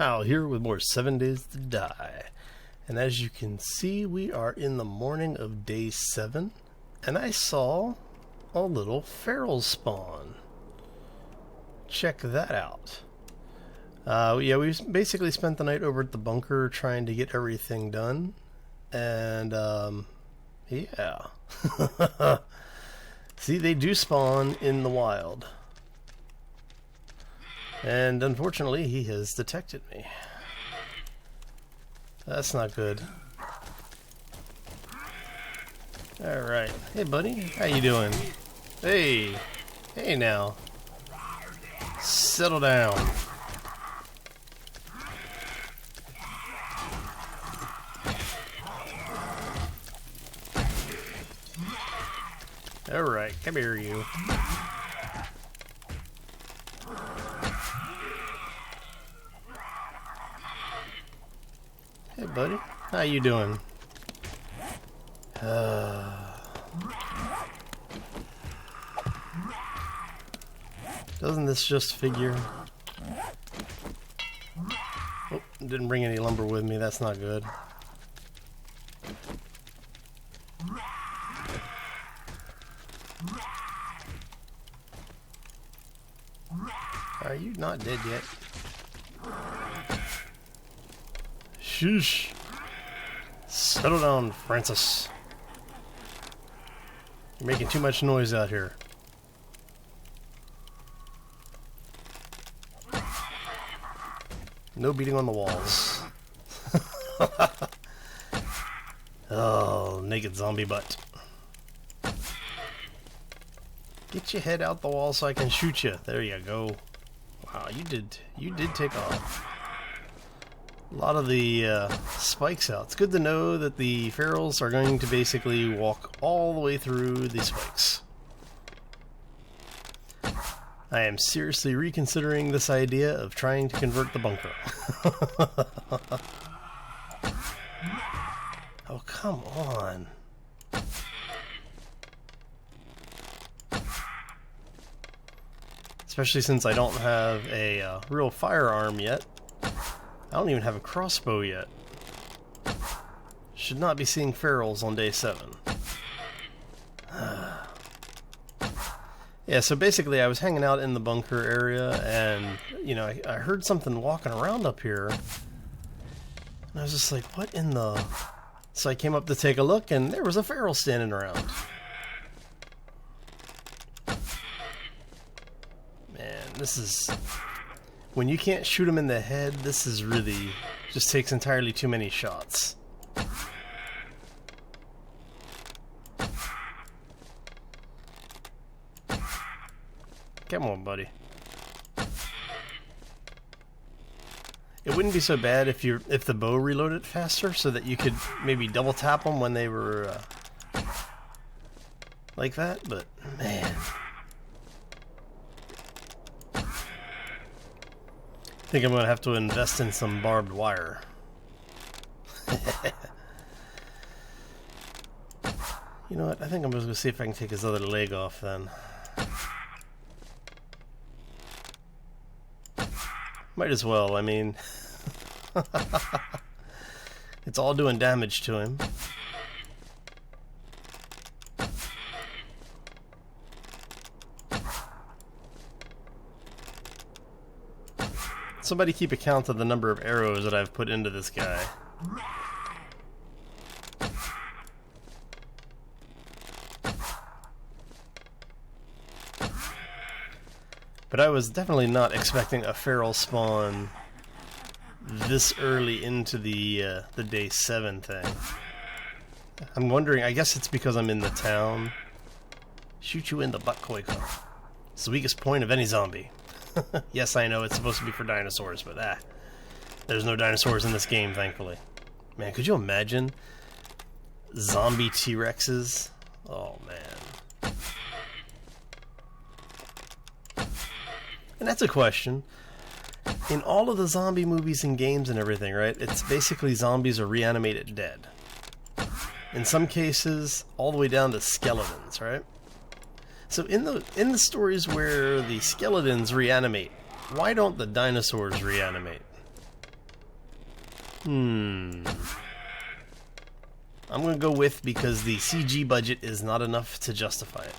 Hal here with more 7 Days to Die. And as you can see, we are in the morning of day 7, and I saw a little feral spawn. Check that out. Yeah, we basically spent the night over at the bunker trying to get everything done. And, yeah. See, they do spawn in the wild. And unfortunately, he has detected me. That's not good. Alright. Hey, buddy. How you doing? Hey. Hey, now. Settle down. Alright. Come here, you. Hey, buddy. How you doing? Doesn't this just figure? Oh, didn't bring any lumber with me. That's not good. Are you not dead yet? Shush. Settle down, Francis. You're making too much noise out here. No beating on the walls. Oh, naked zombie butt. Get your head out the wall so I can shoot you. There you go. Wow, you did take off. A lot of the spikes out. It's good to know that the ferals are going to basically walk all the way through the spikes. I am seriously reconsidering this idea of trying to convert the bunker. Oh, come on. Especially since I don't have a real firearm yet. I don't even have a crossbow yet. Should not be seeing ferals on day 7. Yeah, so basically I was hanging out in the bunker area and, you know, I heard something walking around up here. And I was just like, what in the... So I came up to take a look and there was a feral standing around. Man, this is... When you can't shoot him in the head, this is really... just takes entirely too many shots. Come on, buddy. It wouldn't be so bad if the bow reloaded faster, so that you could maybe double tap them when they were like that. But man, I think I'm gonna have to invest in some barbed wire. You know what? I think I'm just gonna see if I can take his other leg off then. Might as well, I mean... It's all doing damage to him. Somebody keep account of the number of arrows that I've put into this guy. But I was definitely not expecting a feral spawn this early into the day 7 thing. I'm wondering, I guess it's because I'm in the town. Shoot you in the butt, Koiko. It's the weakest point of any zombie. Yes, I know it's supposed to be for dinosaurs, but there's no dinosaurs in this game, thankfully. Man, could you imagine zombie T-Rexes? Oh, man. And that's a question. In all of the zombie movies and games and everything, right, it's basically zombies are reanimated dead. In some cases, all the way down to skeletons, right? So in the stories where the skeletons reanimate, why don't the dinosaurs reanimate? I'm going to go with because the CG budget is not enough to justify it.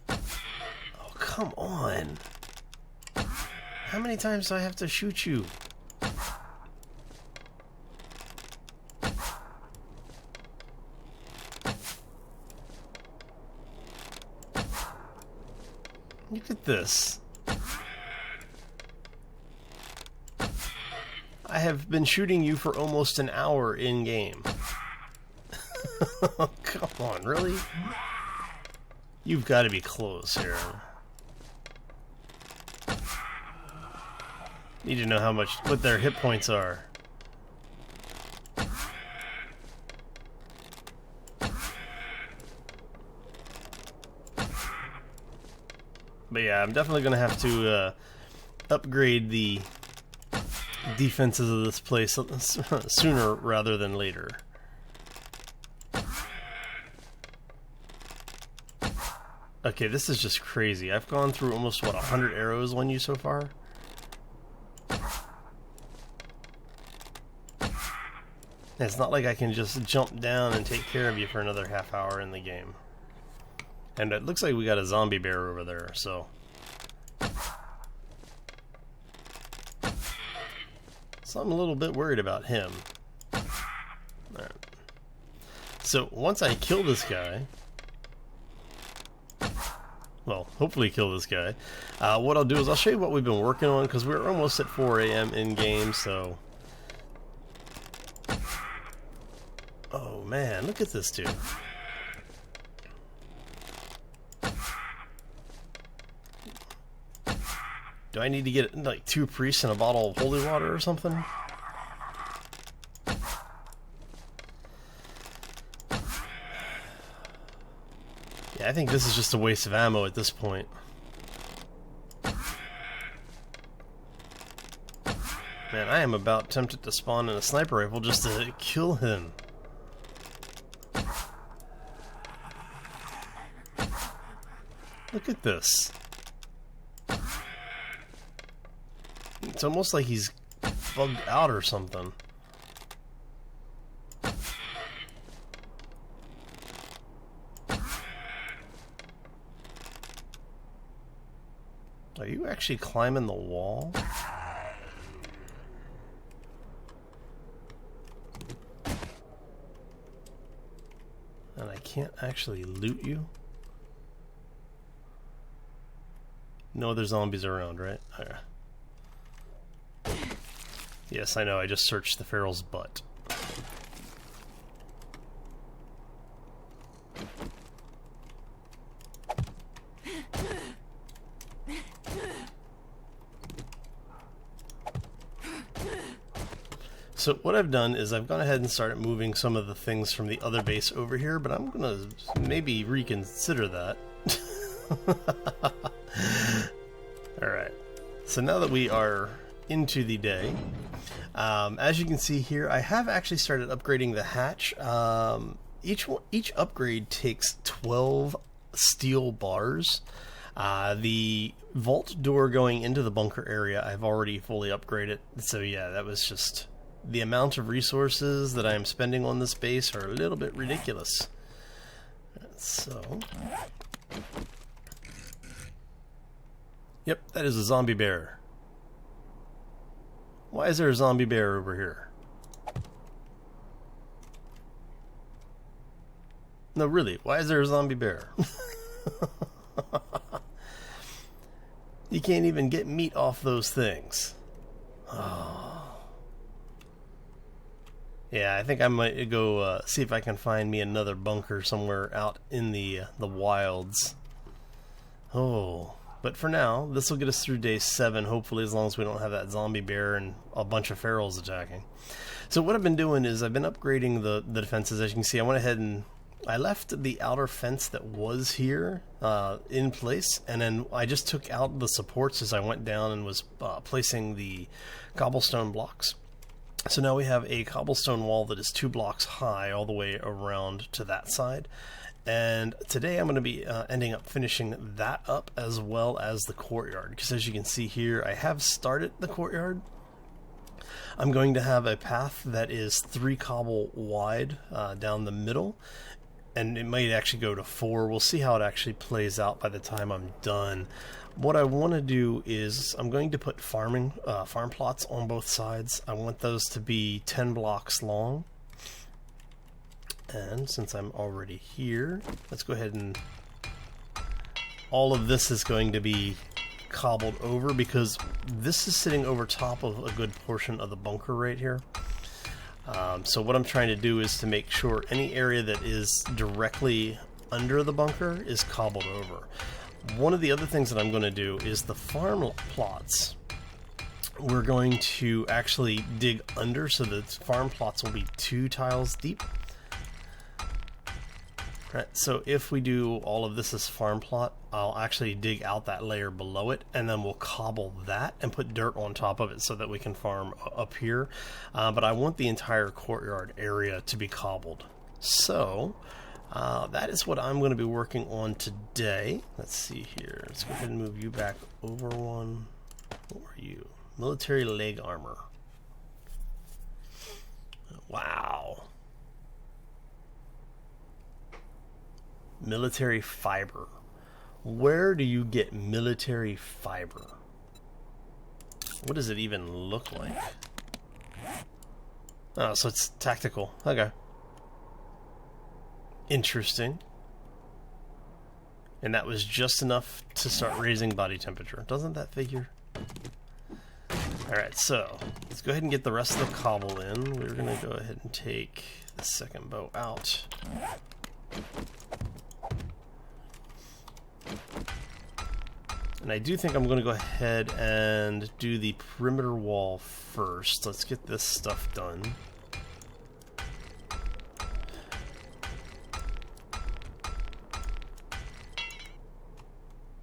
Oh, come on. How many times do I have to shoot you? Look at this. I have been shooting you for almost an hour in-game. Come on, really? You've got to be close here. Need to know what their hit points are. But yeah, I'm definitely going to have to upgrade the defenses of this place sooner rather than later. Okay, this is just crazy. I've gone through almost, what, 100 arrows on you so far? It's not like I can just jump down and take care of you for another half hour in the game. And it looks like we got a zombie bear over there, so... So I'm a little bit worried about him. Alright. So once I kill this guy... Well, hopefully kill this guy. What I'll do is I'll show you what we've been working on, because we're almost at 4 AM in-game, so... Oh man, look at this dude. Do I need to get like 2 priests and a bottle of holy water or something? Yeah, I think this is just a waste of ammo at this point. Man, I am about tempted to spawn in a sniper rifle just to kill him. Look at this. It's almost like he's bugged out or something. Are you actually climbing the wall? And I can't actually loot you? No other zombies around, right? Okay. Yes, I know, I just searched the Feral's butt. So what I've done is I've gone ahead and started moving some of the things from the other base over here, but I'm gonna maybe reconsider that. Alright, so now that we are into the day, as you can see here, I have actually started upgrading the hatch. Each upgrade takes 12 steel bars. The vault door going into the bunker area I've already fully upgraded, so yeah, that was just... The amount of resources that I am spending on this base are a little bit ridiculous. So... Yep, that is a zombie bear. Why is there a zombie bear over here? No, really, why is there a zombie bear? You can't even get meat off those things. Oh. Yeah, I think I might go see if I can find me another bunker somewhere out in the wilds. Oh, but for now, this will get us through day 7, hopefully, as long as we don't have that zombie bear and a bunch of ferals attacking. So what I've been doing is I've been upgrading the defenses. As you can see, I went ahead and I left the outer fence that was here in place, and then I just took out the supports as I went down and was placing the cobblestone blocks. So now we have a cobblestone wall that is 2 blocks high all the way around to that side. And today I'm going to be ending up finishing that up as well as the courtyard, because as you can see here, I have started the courtyard. I'm going to have a path that is 3 cobble wide down the middle, and it might actually go to 4. We'll see how it actually plays out by the time I'm done. What I want to do is I'm going to put farm plots on both sides. I want those to be 10 blocks long. And since I'm already here, let's go ahead and... all of this is going to be cobbled over because this is sitting over top of a good portion of the bunker right here. So what I'm trying to do is to make sure any area that is directly under the bunker is cobbled over. One of the other things that I'm going to do is the farm plots. We're going to actually dig under, so the farm plots will be 2 tiles deep. Right, so if we do all of this as farm plot, I'll actually dig out that layer below it, and then we'll cobble that and put dirt on top of it so that we can farm up here. But I want the entire courtyard area to be cobbled. So that is what I'm going to be working on today. Let's see here. Let's go ahead and move you back over one. What are you? Military leg armor. Wow. Military fiber. Where do you get military fiber? What does it even look like? Oh, so it's tactical. Okay. Interesting. And that was just enough to start raising body temperature. Doesn't that figure? Alright, so let's go ahead and get the rest of the cobble in. We're going to go ahead and take the second bow out. And I do think I'm going to go ahead and do the perimeter wall first. Let's get this stuff done.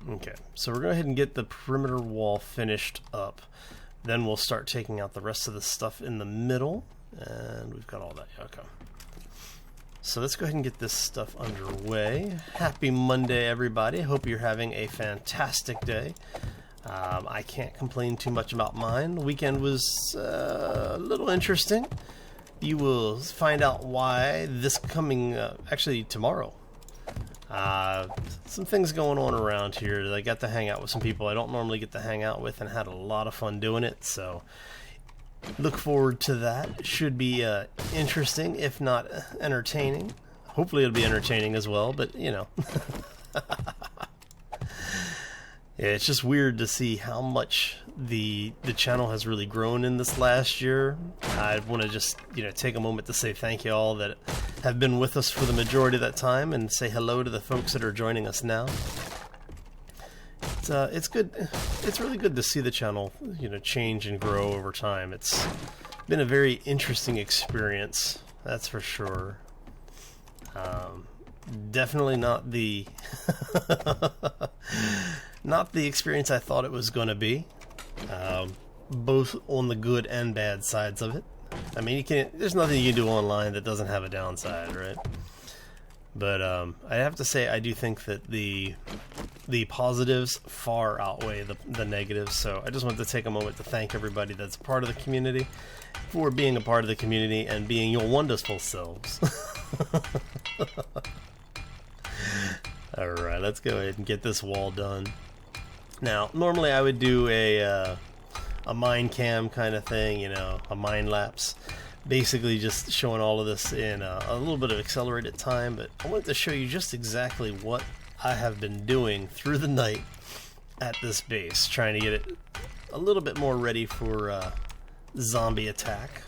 Okay, so we're going to go ahead and get the perimeter wall finished up. Then we'll start taking out the rest of the stuff in the middle. And we've got all that. Okay. So let's go ahead and get this stuff underway. Happy Monday, everybody. Hope you're having a fantastic day. I can't complain too much about mine. The weekend was a little interesting. You will find out why this coming, actually tomorrow. Some things going on around here. I got to hang out with some people I don't normally get to hang out with and had a lot of fun doing it. So look forward to that. Should be interesting, if not entertaining. Hopefully it'll be entertaining as well, but you know. Yeah, it's just weird to see how much the channel has really grown in this last year. I want to just, you know, take a moment to say thank you all that have been with us for the majority of that time, and say hello to the folks that are joining us now. It's good. It's really good to see the channel, you know, change and grow over time. It's been a very interesting experience, that's for sure. Definitely not the not the experience I thought it was going to be. Both on the good and bad sides of it. I mean, there's nothing you can do online that doesn't have a downside, right? But I have to say, I do think that the positives far outweigh the negatives. So I just wanted to take a moment to thank everybody that's a part of the community for being a part of the community and being your wonderful selves. Alright, let's go ahead and get this wall done. Now, normally I would do a mine cam kind of thing, you know, a mine lapse. Basically just showing all of this in a little bit of accelerated time, but I wanted to show you just exactly what I have been doing through the night at this base, trying to get it a little bit more ready for zombie attack.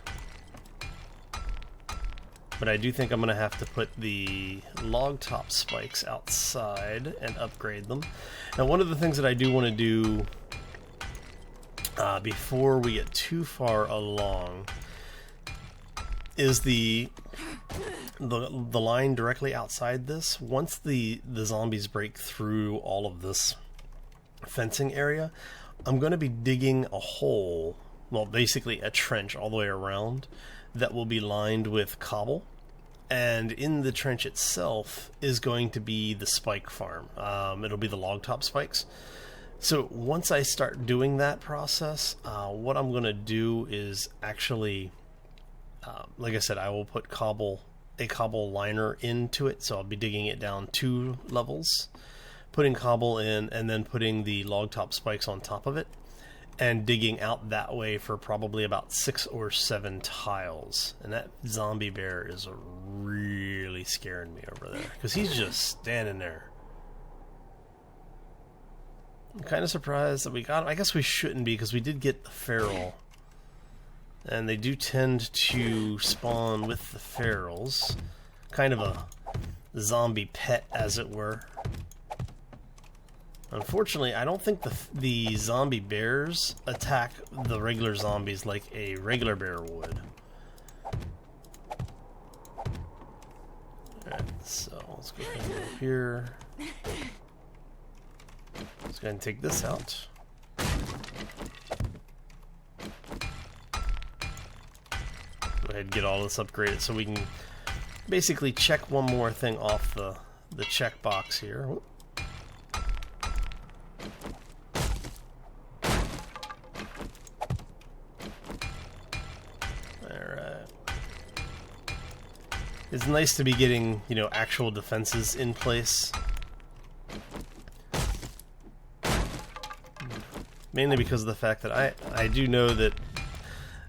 But I do think I'm going to have to put the log top spikes outside and upgrade them. Now, one of the things that I do want to do before we get too far along is the line directly outside this. Once the zombies break through all of this fencing area, I'm going to be digging a hole, well, basically a trench all the way around, that will be lined with cobble. And in the trench itself is going to be the spike farm. It'll be the log top spikes. So once I start doing that process, what I'm going to do is actually, like I said, I will put a cobble liner into it. So I'll be digging it down 2 levels, putting cobble in, and then putting the log top spikes on top of it, and digging out that way for probably about 6 or 7 tiles. And that zombie bear is really scaring me over there, because he's just standing there. I'm kind of surprised that we got him. I guess we shouldn't be, because we did get the feral. And they do tend to spawn with the ferals. Kind of a zombie pet, as it were. Unfortunately, I don't think the zombie bears attack the regular zombies like a regular bear would. Alright, so let's go ahead and go here. Let's go ahead and take this out. Go ahead and get all this upgraded so we can basically check one more thing off the checkbox here. It's nice to be getting, you know, actual defenses in place. Mainly because of the fact that I do know that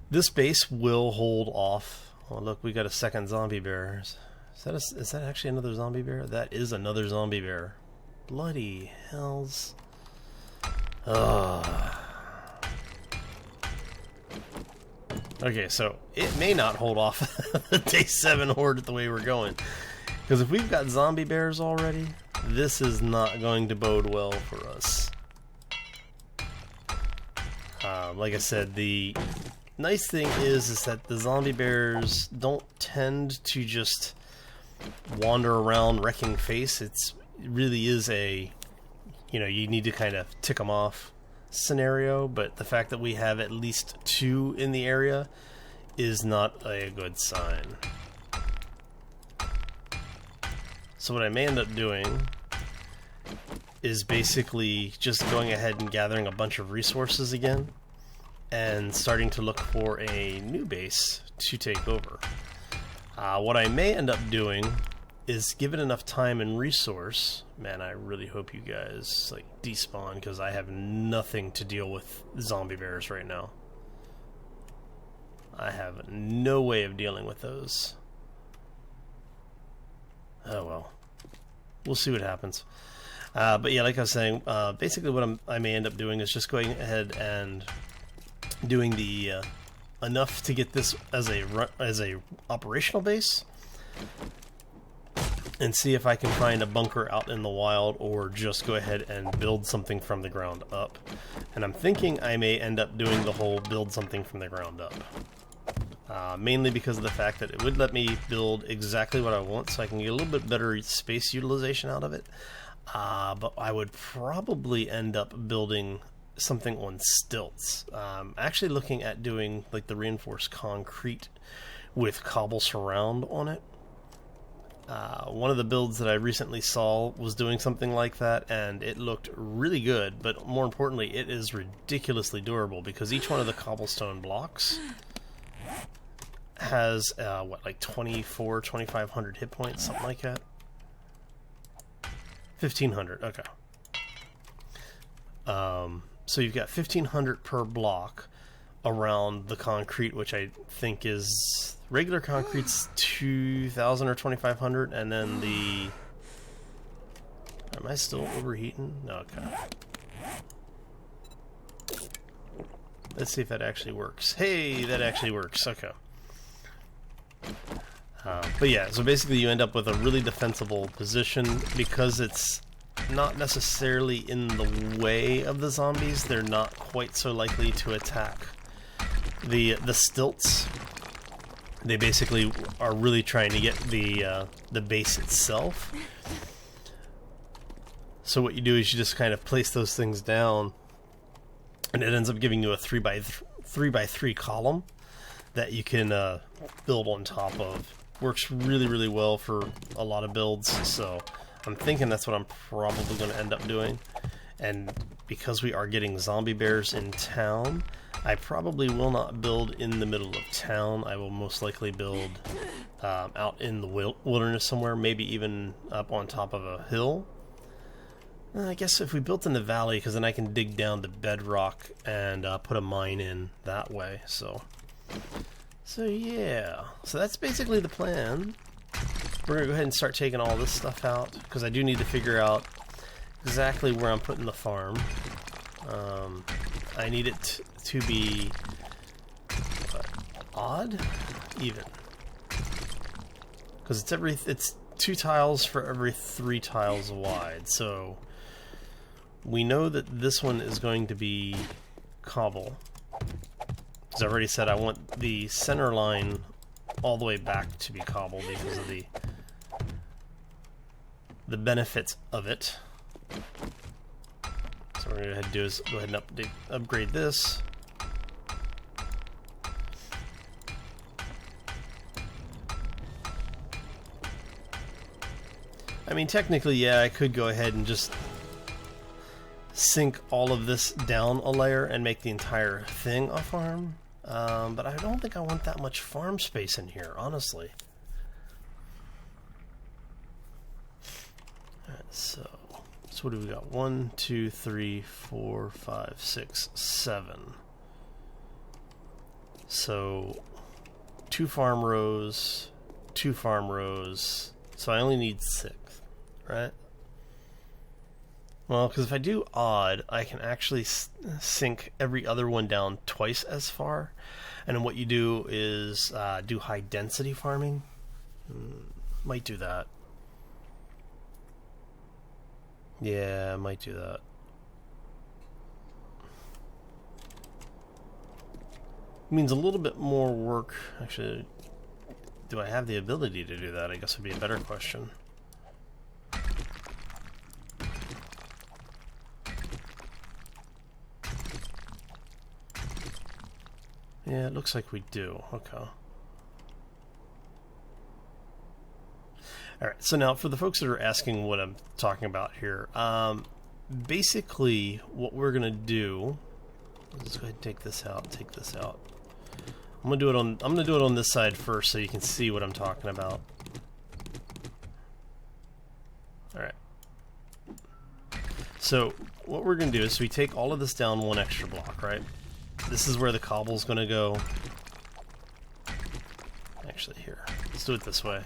this base will hold off. Oh look, we got a second zombie bear. Is that actually another zombie bear? That is another zombie bear. Bloody hells. Ugh. Okay, so it may not hold off the Day 7 horde the way we're going. Because if we've got zombie bears already, this is not going to bode well for us. Like I said, the nice thing is that the zombie bears don't tend to just wander around wrecking face. It really is a, you know, you need to kind of tick them off scenario, but the fact that we have at least 2 in the area is not a good sign. So what I may end up doing is basically just going ahead and gathering a bunch of resources again and starting to look for a new base to take over. What I may end up doing is give it enough time and resource. Man, I really hope you guys like despawn, because I have nothing to deal with zombie bears right now. I have no way of dealing with those. Oh well, we'll see what happens. But yeah, like I was saying, basically what I may end up doing is just going ahead and doing the enough to get this as a operational base, and see if I can find a bunker out in the wild, or just go ahead and build something from the ground up. And I'm thinking I may end up doing the whole build something from the ground up. Mainly because of the fact that it would let me build exactly what I want, so I can get a little bit better space utilization out of it. But I would probably end up building something on stilts. Actually looking at doing like the reinforced concrete with cobble surround on it. One of the builds that I recently saw was doing something like that, and it looked really good, but more importantly, it is ridiculously durable, because each one of the cobblestone blocks has, what, like 2,500 hit points, something like that? 1,500, okay. So you've got 1,500 per block around the concrete, which I think is regular concrete's 2,000 or 2,500, and then the... Am I still overheating? No, okay. Let's see if that actually works. Hey, that actually works. Okay. But yeah, so basically you end up with a really defensible position because it's not necessarily in the way of the zombies. They're not quite so likely to attack the stilts. They basically are really trying to get the base itself. So what you do is you just kind of place those things down, and it ends up giving you a 3x3 column that you can build on top of. works really, really well for a lot of builds, so I'm thinking that's what I'm probably going to end up doing. And because we are getting zombie bears in town, I probably will not build in the middle of town. I will most likely build out in the wilderness somewhere, maybe even up on top of a hill. I guess if we built in the valley, because then I can dig down to bedrock and put a mine in that way. So yeah. So that's basically the plan. We're going to go ahead and start taking all this stuff out, because I do need to figure out exactly where I'm putting the farm. I need it to be odd, even, because it's 2 tiles for every 3 tiles wide. So we know that this one is going to be cobble, because I've already said I want the center line all the way back to be cobble because of the benefits of it. So what we're going to do is go ahead and upgrade this. I mean, technically, yeah, I could go ahead and just sink all of this down a layer and make the entire thing a farm. But I don't think I want that much farm space in here, honestly. Alright, so what do we got? 1, 2, 3, 4, 5, 6, 7. So 2 farm rows, 2 farm rows. So I only need 6, right? Well, because if I do odd, I can actually sink every other one down twice as far. And then what you do is do high density farming. Might do that. Yeah, I might do that. Means a little bit more work. Actually, do I have the ability to do that? I guess would be a better question. Yeah, it looks like we do. Okay. Alright, so now for the folks that are asking what I'm talking about here, basically what we're going to do, let's go ahead and take this out, I'm going to do it on this side first so you can see what I'm talking about. Alright. So what we're going to do is we take all of this down 1 extra block, right? This is where the cobble's going to go. Actually, here, let's do it this way.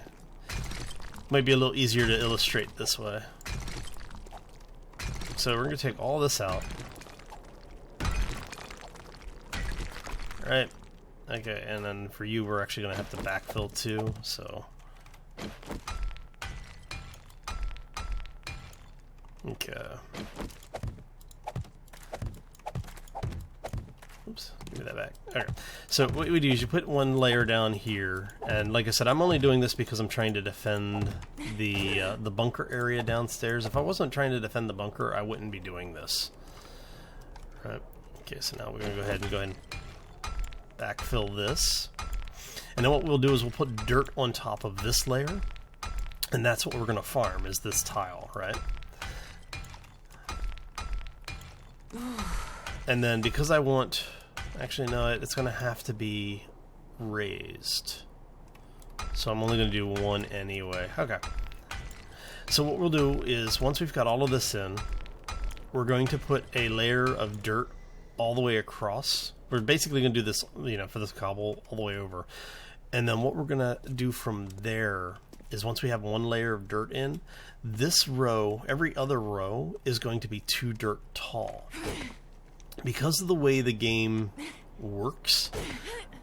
Might be a little easier to illustrate this way. So we're going to take all this out. Alright. Okay, and then for you, we're actually going to have to backfill too, so. Okay. Oops, give me that back. Okay. So what we do is you put 1 layer down here, and like I said, I'm only doing this because I'm trying to defend the bunker area downstairs. If I wasn't trying to defend the bunker, I wouldn't be doing this. All right. Okay, so now we're going to go ahead and backfill this. And then what we'll do is we'll put dirt on top of this layer, and that's what we're going to farm, is this tile, right? And then because I want... Actually, no, it's going to have to be raised. So I'm only going to do 1 anyway. Okay. So what we'll do is, once we've got all of this in, we're going to put a layer of dirt all the way across. We're basically going to do this, for this cobble all the way over. And then what we're going to do from there is, once we have 1 layer of dirt in, this row, every other row, is going to be 2 dirt tall. Because of the way the game works,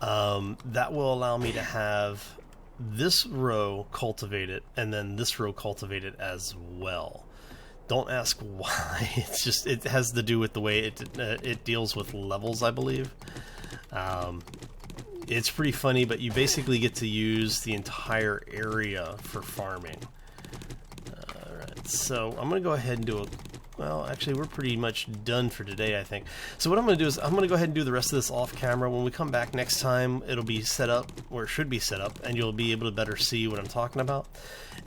that will allow me to have this row cultivated and then this row cultivated as well. Don't ask why. It's just, it has to do with the way it deals with levels, I believe. It's pretty funny, but you basically get to use the entire area for farming. Alright, so I'm going to go ahead and do well, actually, we're pretty much done for today, I think. So what I'm going to do is I'm going to go ahead and do the rest of this off camera. When we come back next time, it'll be set up, or it should be set up, and you'll be able to better see what I'm talking about.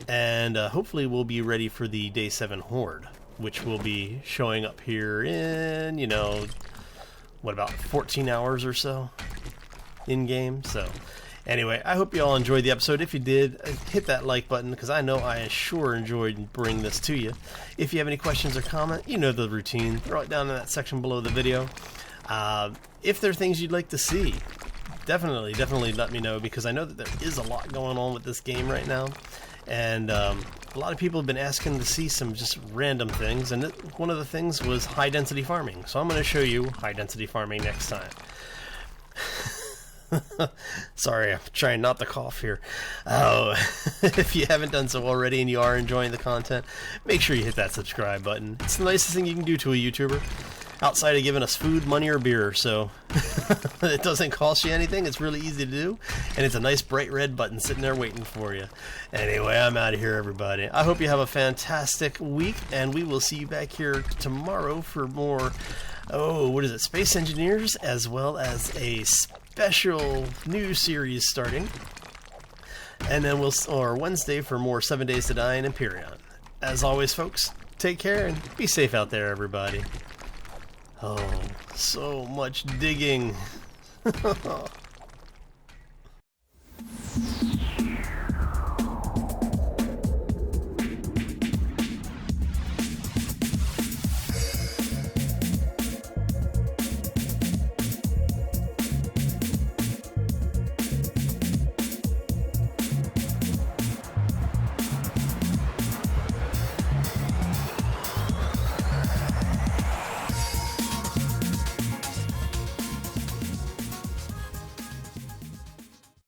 And hopefully we'll be ready for the Day 7 Horde, which will be showing up here in, you know, what, about 14 hours or so in-game. So anyway, I hope you all enjoyed the episode. If you did, hit that like button, because I know I sure enjoyed bringing this to you. If you have any questions or comment, you know the routine. Throw it down in that section below the video. If there are things you'd like to see, definitely let me know, because I know that there is a lot going on with this game right now. And a lot of people have been asking to see some just random things, and one of the things was high-density farming. So I'm going to show you high-density farming next time. Sorry, I'm trying not to cough here. Oh, if you haven't done so already and you are enjoying the content, make sure you hit that subscribe button. It's the nicest thing you can do to a YouTuber, outside of giving us food, money, or beer. So it doesn't cost you anything. It's really easy to do, and it's a nice bright red button sitting there waiting for you. Anyway, I'm out of here, everybody. I hope you have a fantastic week, and we will see you back here tomorrow for more, what is it, Space Engineers, as well as a special new series starting. And then or Wednesday for more 7 Days to Die in Empyrean. As always, folks, take care and be safe out there, everybody. Oh, so much digging.